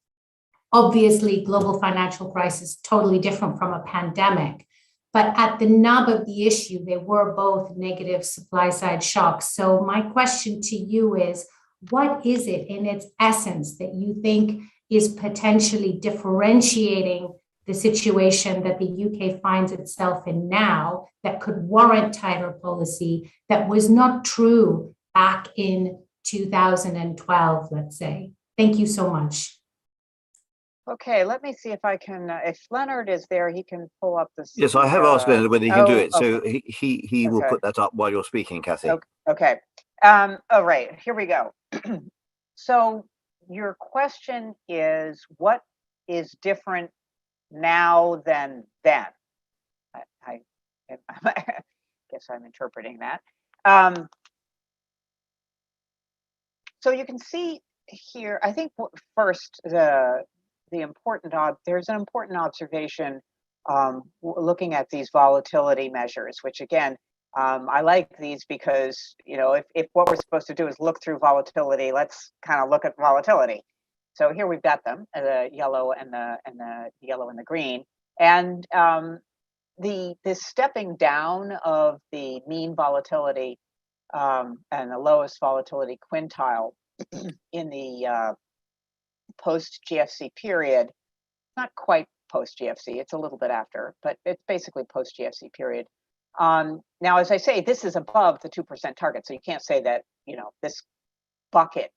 Obviously, global financial crisis, totally different from a pandemic. But at the nub of the issue, they were both negative supply side shocks. So my question to you is, what is it in its essence that you think is potentially differentiating the situation that the UK finds itself in now that could warrant tighter policy that was not true back in 2012, let's say? Thank you so much. Okay, let me see if I can, if Leonard is there, he can pull up this. Yes, I have asked Leonard whether he can do it. So Okay. he will put that up while you're speaking, Cathy. Okay. All right, here we go. So your question is, what is different now than then? I guess I'm interpreting that. So you can see here, I think first, there's an important observation looking at these volatility measures, which again, I like these because, if what we're supposed to do is look through volatility, let's kind of look at volatility. So here we've got them, the yellow and the yellow and the green, and the stepping down of the mean volatility and the lowest volatility quintile in the post GFC period, not quite post GFC, it's a little bit after, but it's basically post GFC period. Now, as I say, this is above the 2% target, so you can't say that this bucket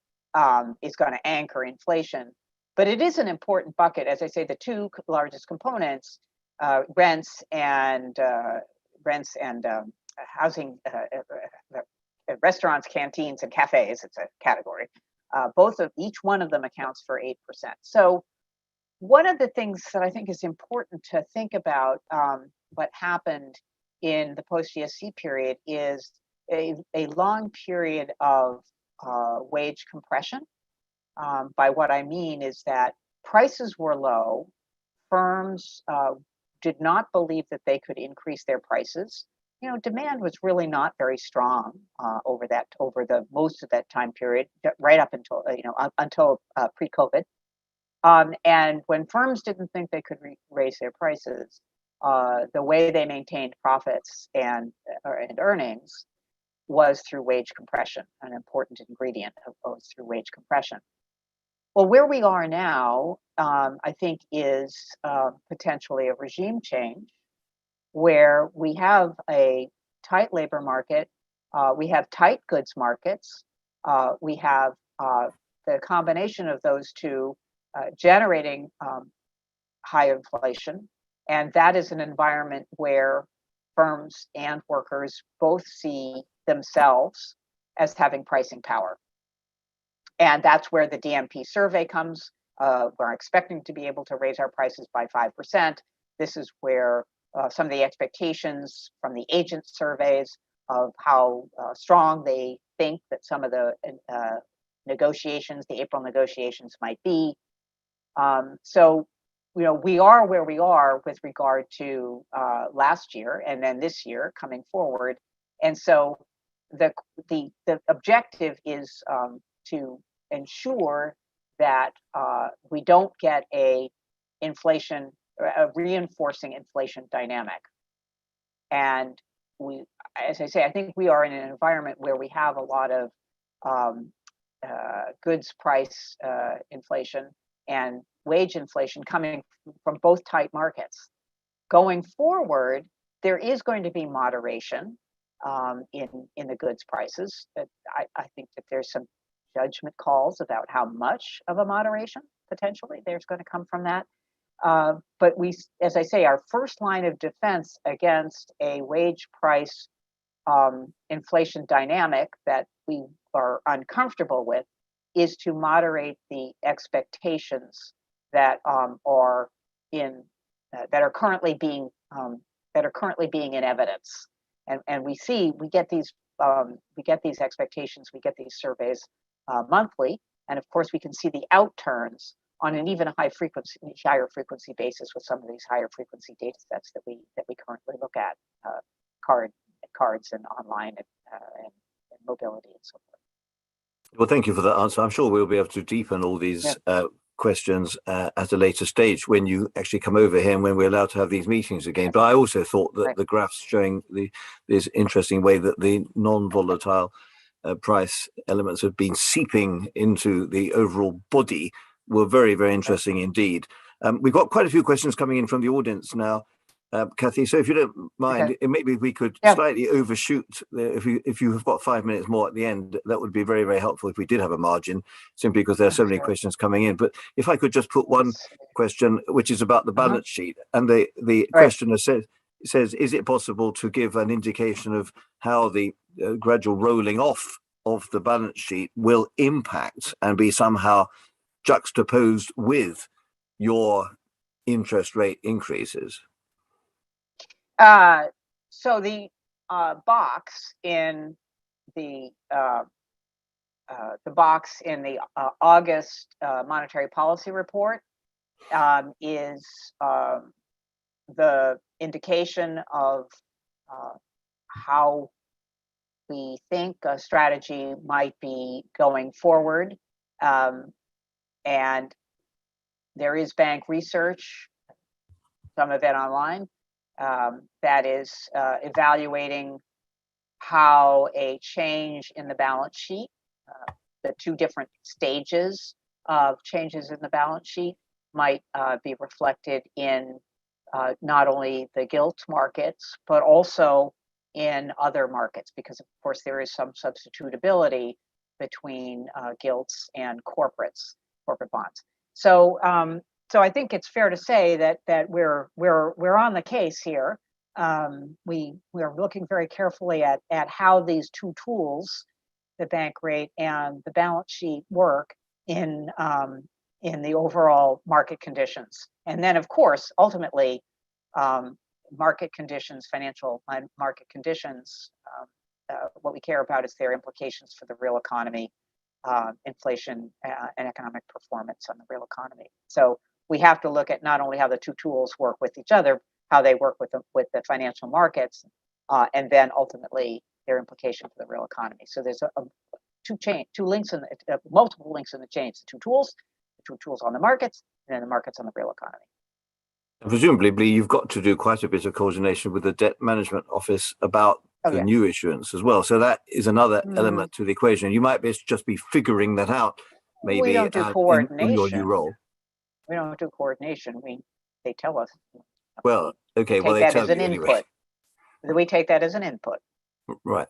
is going to anchor inflation, but it is an important bucket. As I say, the two largest components, rents and housing, restaurants, canteens, and cafes. It's a category. Each one of them accounts for 8%. So one of the things that I think is important to think about what happened in the post-GFC period is a long period of wage compression. By what I mean is that prices were low, firms did not believe that they could increase their prices. Demand was really not very strong over the most of that time period, right up until until pre-COVID. And when firms didn't think they could raise their prices, the way they maintained profits and earnings was through wage compression. An important ingredient was through wage compression. Well, where we are now, I think, is potentially a regime change, where we have a tight labor market, we have tight goods markets, we have the combination of those two generating high inflation, and that is an environment where firms and workers both see themselves as having pricing power. And that's where the DMP survey comes. We're expecting to be able to raise our prices by 5%. This is where some of the expectations from the agent surveys of how strong they think that some of the negotiations, the April negotiations, might be. So, we are where we are with regard to last year, and then this year coming forward. And so the objective is to ensure that we don't get a reinforcing inflation dynamic. And as I say, I think we are in an environment where we have a lot of goods price inflation and wage inflation coming from both tight markets. Going forward, there is going to be moderation in the goods prices. I think that there's some judgment calls about how much of a moderation potentially there's going to come from that. But we, as I say, our first line of defense against a wage price inflation dynamic that we are uncomfortable with is to moderate the expectations that are currently being in evidence. And we get these expectations, we get these surveys monthly, and of course we can see the outturns on an even higher frequency basis with some of these higher frequency data sets that we currently look at, cards and online and mobility and so forth. Well, thank you for that answer. I'm sure we'll be able to deepen all these questions at a later stage when you actually come over here and when we're allowed to have these meetings again. But I also thought that the graphs showing this interesting way that the non-volatile price elements have been seeping into the overall body were very, very interesting indeed. We've got quite a few questions coming in from the audience now, Kathy. So if you don't mind, maybe we could slightly overshoot. If you have got 5 minutes more at the end, that would be very, very helpful if we did have a margin, simply because there are so many questions coming in. But if I could just put one question, which is about the balance sheet, and the questioner says, is it possible to give an indication of how the gradual rolling off of the balance sheet will impact and be somehow juxtaposed with your interest rate increases? So the box in the August monetary policy report is the indication of how we think a strategy might be going forward. And there is bank research, some of it online, that is evaluating how a change in the balance sheet, the two different stages of changes in the balance sheet might be reflected in not only the gilt markets, but also in other markets, because of course there is some substitutability between gilts and corporate bonds. So so I think it's fair to say that we're on the case here. We're looking very carefully at how these two tools, the bank rate and the balance sheet, work in the overall market conditions. And then of course, ultimately, market conditions, financial market conditions, what we care about is their implications for the real economy, inflation, and economic performance on the real economy. So we have to look at not only how the two tools work with each other, how they work with the financial markets, and then ultimately their implication for the real economy. So there's two links in multiple links in the chain: the two tools on the markets, and then the markets on the real economy. Presumably, you've got to do quite a bit of coordination with the Debt Management Office about the new issuance as well. So that is another element to the equation. You might just be figuring that out, maybe we don't do coordination. in your new role. We don't do coordination. They tell us. Well, okay. Well, they tell you anyway. We take that as an input. Right.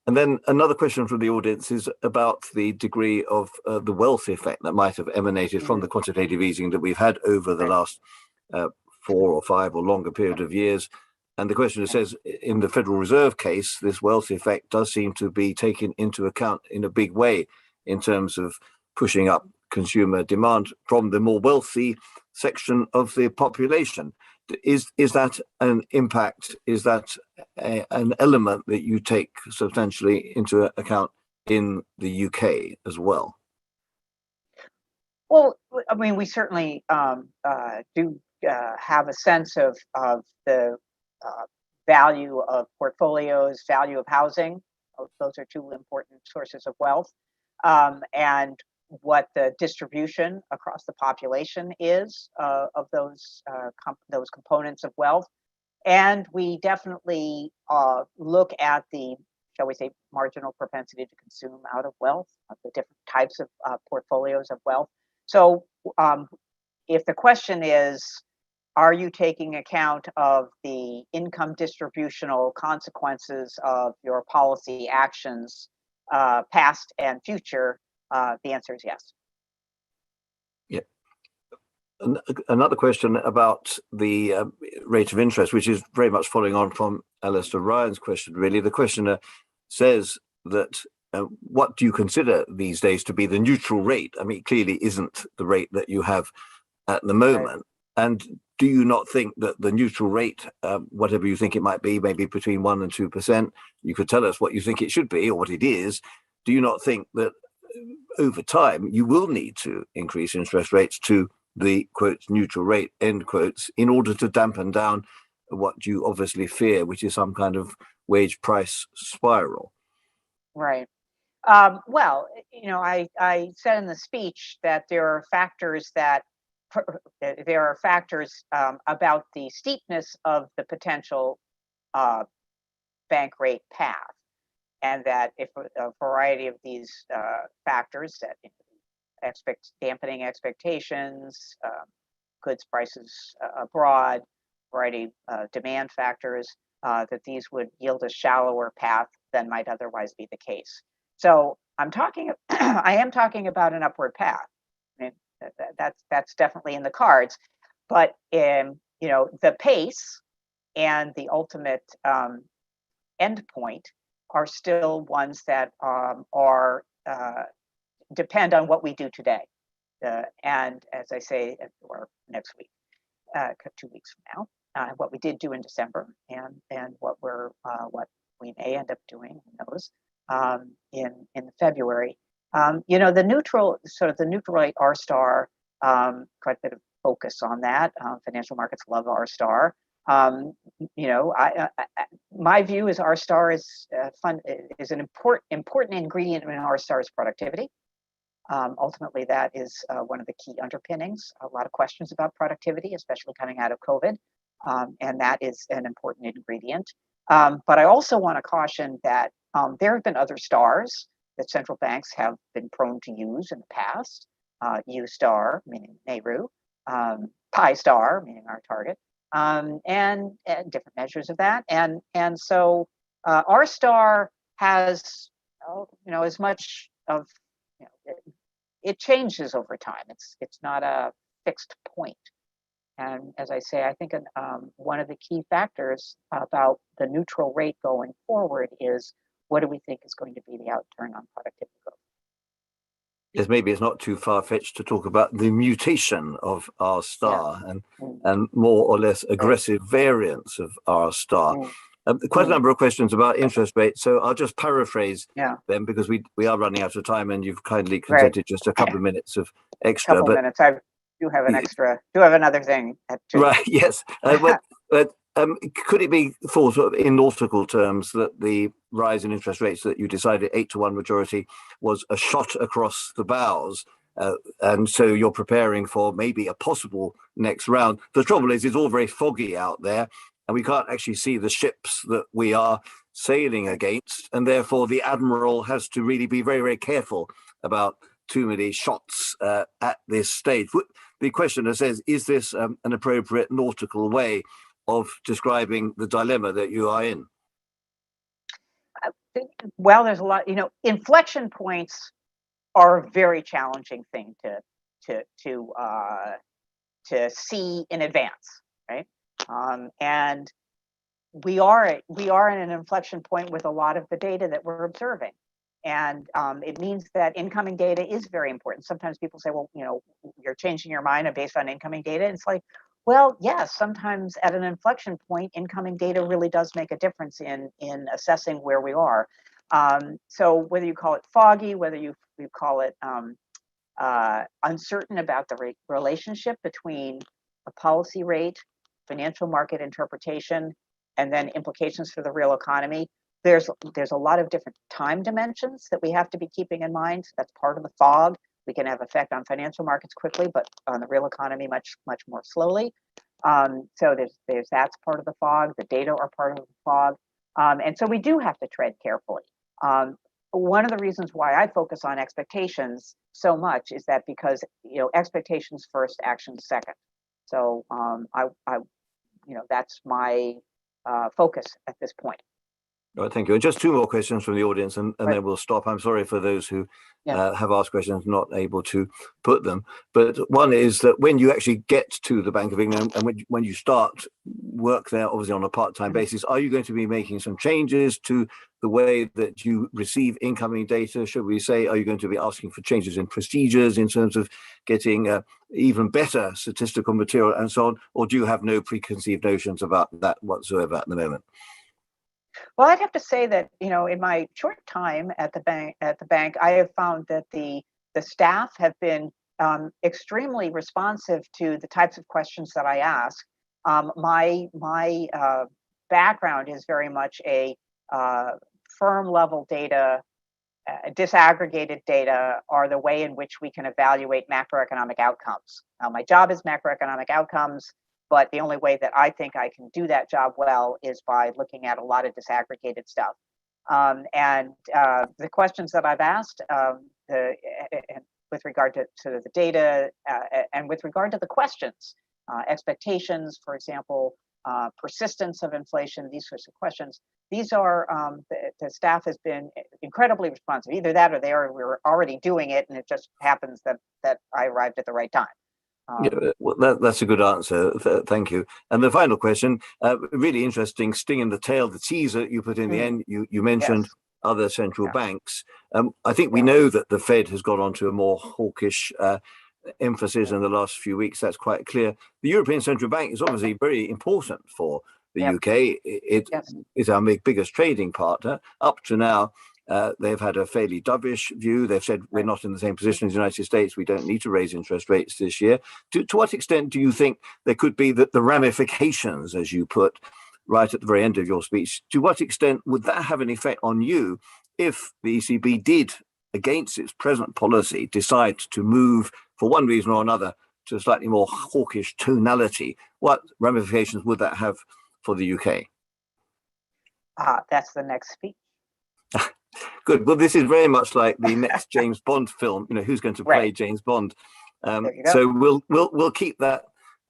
And then another question from the audience is about the degree of the wealth effect that might have emanated from the quantitative easing that we've had over the last 4 or 5 or longer period of years. And the question says, in the Federal Reserve case, this wealth effect does seem to be taken into account in a big way in terms of pushing up consumer demand from the more wealthy section of the population. Is that an impact? Is that an element that you take substantially into account in the UK as well? Well, I mean, we certainly do have a sense of the value of portfolios, value of housing. Those are two important sources of wealth, and what the distribution across the population is of those components of wealth. And we definitely look at the, shall we say, marginal propensity to consume out of wealth, of the different types of portfolios of wealth. So if the question is, are you taking account of the income distributional consequences of your policy actions, past and future? The answer is yes. Yeah. Another question about the rate of interest, which is very much following on from Alistair Ryan's question, really. The questioner says that what do you consider these days to be the neutral rate? I mean, it clearly isn't the rate that you have at the moment. Right. And do you not think that the neutral rate, whatever you think it might be, maybe between 1% and 2%, you could tell us what you think it should be or what it is. Do you not think that over time you will need to increase interest rates to the quotes neutral rate, end quotes, in order to dampen down what you obviously fear, which is some kind of wage price spiral? Right. Well, you know, I said in the speech that there are factors about the steepness of the potential bank rate path, and that if a variety of these factors, that dampening expectations, goods prices abroad, variety demand factors, that these would yield a shallower path than might otherwise be the case. So I am talking about an upward path. I mean, that's definitely in the cards, but you know, the pace and the ultimate endpoint are still ones that depend on what we do today. And as I say, or next week, 2 weeks from now, what we did do in December, and what we may end up doing, who knows, in February. You know, the neutral rate R star, quite a bit of focus on that. Financial markets love R star. You know, my view is R star is an important ingredient in R star's productivity. Ultimately, that is one of the key underpinnings. A lot of questions about productivity, especially coming out of COVID, and that is an important ingredient. But I also want to caution that there have been other stars that central banks have been prone to use in the past. U star, meaning Nehru, pi star, meaning our target, and different measures of that. And so R star has, as much of, it changes over time. It's not a fixed point. And as I say, I think one of the key factors about the neutral rate going forward is, what do we think is going to be the outturn on productivity growth? Yes, maybe it's not too far-fetched to talk about the mutation of R star and more or less aggressive variants of R star. Quite a number of questions about interest rates, so I'll just paraphrase them because we are running out of time, and you've kindly consented just a couple of minutes of extra. Couple minutes. I do have an extra. Do have another thing. Right. Yes. But could it be thought of in nautical terms that the rise in interest rates that you decided 8-1 majority was a shot across the bows, and so you're preparing for maybe a possible next round? The trouble is, it's all very foggy out there, and we can't actually see the ships that we are sailing against, and therefore the admiral has to really be very, very careful about too many shots at this stage. The questioner says, is this an appropriate nautical way of describing the dilemma that you are in? Well, there's a lot. Inflection points are a very challenging thing to see in advance, right? And we are in an inflection point with a lot of the data that we're observing. And it means that incoming data is very important. Sometimes people say, well, you're changing your mind based on incoming data. And it's like, well, yes, sometimes at an inflection point, incoming data really does make a difference in assessing where we are. So whether you call it foggy, whether you call it uncertain about the relationship between a policy rate, financial market interpretation, and then implications for the real economy, there's a lot of different time dimensions that we have to be keeping in mind. That's part of the fog. We can have effect on financial markets quickly, but on the real economy much more slowly. So there's that's part of the fog. The data are part of the fog, and so we do have to tread carefully. One of the reasons why I focus on expectations so much is that because expectations first, actions second. So that's my focus at this point. All right, thank you. And just two more questions from the audience, and then we'll stop. I'm sorry for those who have asked questions, not able to put them. But one is that when you actually get to the Bank of England, and when you start work there, obviously on a part-time basis, are you going to be making some changes to the way that you receive incoming data, should we say? Are you going to be asking for changes in procedures in terms of getting even better statistical material and so on? Or do you have no preconceived notions about that whatsoever at the moment? Well, I'd have to say that, in my short time at the bank, I have found that the staff have been extremely responsive to the types of questions that I ask. My background is very much a firm level data, disaggregated data are the way in which we can evaluate macroeconomic outcomes. My job is macroeconomic outcomes, but the only way that I think I can do that job well is by looking at a lot of disaggregated stuff. And the questions that I've asked with regard to the data and with regard to the questions, expectations, for example, persistence of inflation, these sorts of questions, these are, the staff has been incredibly responsive. Either that or we're already doing it, and it just happens that I arrived at the right time. Well, that's a good answer. Thank you. And the final question, really interesting, sting in the tail, the teaser you put in the end, you mentioned other central banks. I think we know that the Fed has got onto a more hawkish emphasis in the last few weeks. That's quite clear. The European Central Bank is obviously very important for the UK. It is our biggest trading partner. Up to now, they've had a fairly dovish view. They've said we're not in the same position as the United States. We don't need to raise interest rates this year. To what extent do you think there could be the ramifications, as you put, right at the very end of your speech. To what extent would that have an effect on you if the ECB did, against its present policy, decide to move for one reason or another to a slightly more hawkish tonality? What ramifications would that have for the UK? That's the next speech. Good. Well, this is very much like the next James Bond film. You know, who's going to play Right. James Bond? There you go. So we'll keep that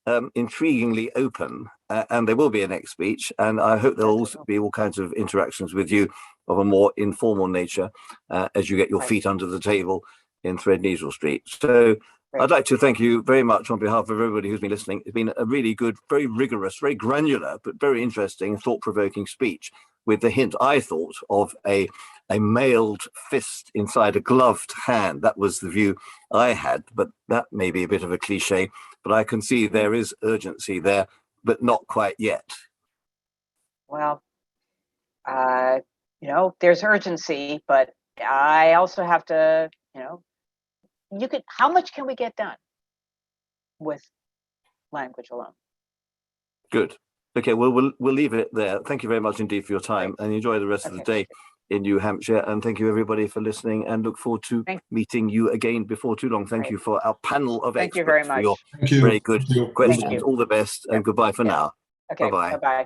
intriguingly open, and there will be a next speech, and I hope there'll also be all kinds of interactions with you of a more informal nature as you get your feet under the table in Threadneedle Street. So I'd like to thank you very much on behalf of everybody who's been listening. It's been a really good, very rigorous, very granular, but very interesting, thought-provoking speech, with the hint, I thought, of a mailed fist inside a gloved hand. That was the view I had, but that may be a bit of a cliche, but I can see there is urgency there, but not quite yet. Well, there's urgency, but I also have to, how much can we get done with language alone? Good. Okay, well, we'll leave it there. Thank you very much indeed for your time, and enjoy the rest of the day in New Hampshire. And thank you everybody for listening, and look forward to meeting you again before too long. Thank you for our panel of experts. Thank you very much. For your very good questions. All the best, and goodbye for now. Okay, bye-bye.